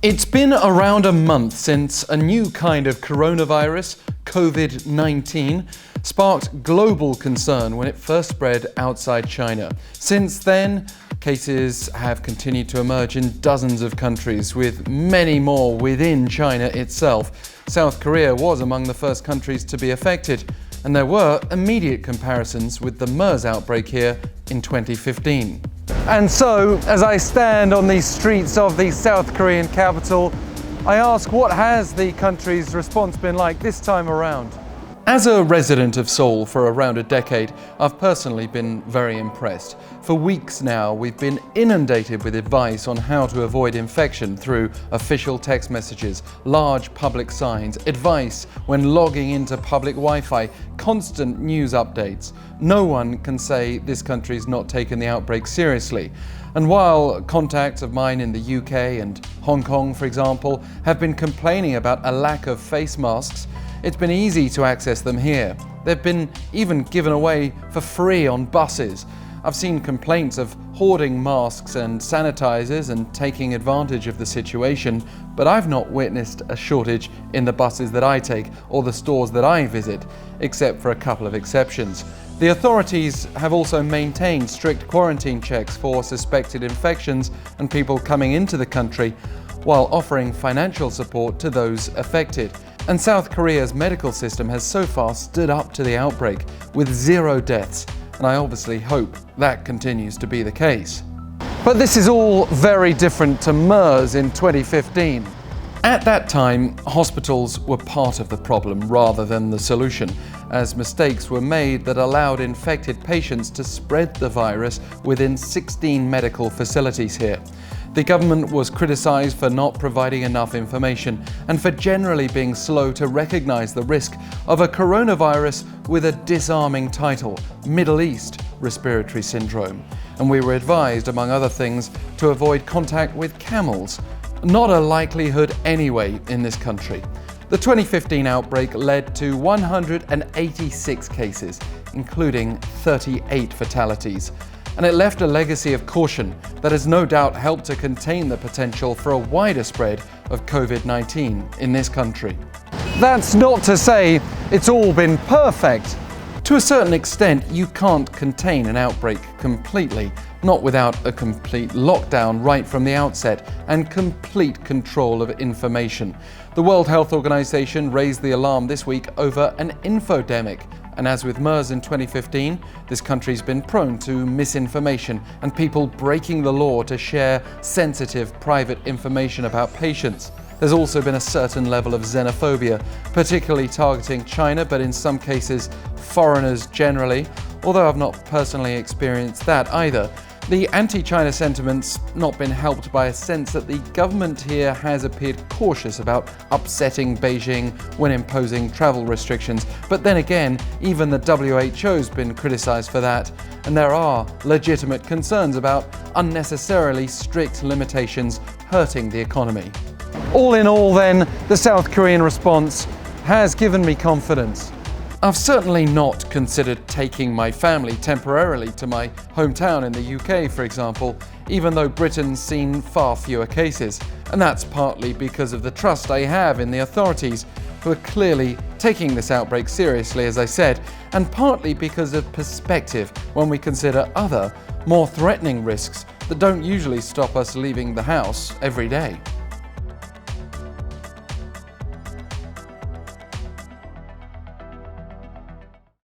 It's been around a month since a new kind of coronavirus, COVID-19, sparked global concern when it first spread outside China. Since then, cases have continued to emerge in dozens of countries, with many more within China itself. South Korea was among the first countries to be affected, and there were immediate comparisons with the MERS outbreak here in 2015. And so, as I stand on the streets of the South Korean capital, I ask, what has the country's response been like this time around? As a resident of Seoul for around a decade, I've personally been very impressed. For weeks now, we've been inundated with advice on how to avoid infection through official text messages, large public signs, advice when logging into public Wi-Fi, constant news updates. No one can say this country's not taken the outbreak seriously. And while contacts of mine in the UK and Hong Kong, for example, have been complaining about a lack of face masks, it's been easy to access them here. They've been even given away for free on buses. I've seen complaints of hoarding masks and sanitizers and taking advantage of the situation, but I've not witnessed a shortage in the buses that I take or the stores that I visit, except for a couple of exceptions. The authorities have also maintained strict quarantine checks for suspected infections and people coming into the country, while offering financial support to those affected. And South Korea's medical system has so far stood up to the outbreak with 0 deaths, and I obviously hope that continues to be the case. But this is all very different to MERS in 2015. At that time, hospitals were part of the problem rather than the solution, as mistakes were made that allowed infected patients to spread the virus within 16 medical facilities here. The government was criticised for not providing enough information and for generally being slow to recognise the risk of a coronavirus with a disarming title, Middle East Respiratory Syndrome. And we were advised, among other things, to avoid contact with camels. Not a likelihood anyway in this country. The 2015 outbreak led to 186 cases, including 38 fatalities. And it left a legacy of caution that has no doubt helped to contain the potential for a wider spread of COVID-19 in this country. That's not to say it's all been perfect. To a certain extent, you can't contain an outbreak completely, not without a complete lockdown right from the outset and complete control of information. The World Health Organization raised the alarm this week over an infodemic. And as with MERS in 2015, this country's been prone to misinformation and people breaking the law to share sensitive private information about patients. There's also been a certain level of xenophobia, particularly targeting China, but in some cases foreigners generally, although I've not personally experienced that either. The anti-China sentiment's not been helped by a sense that the government here has appeared cautious about upsetting Beijing when imposing travel restrictions. But then again, even the WHO's been criticised for that, and there are legitimate concerns about unnecessarily strict limitations hurting the economy. All in all then, the South Korean response has given me confidence. I've certainly not considered taking my family temporarily to my hometown in the UK, for example, even though Britain's seen far fewer cases. And that's partly because of the trust I have in the authorities, who are clearly taking this outbreak seriously, as I said, and partly because of perspective when we consider other, more threatening risks that don't usually stop us leaving the house every day.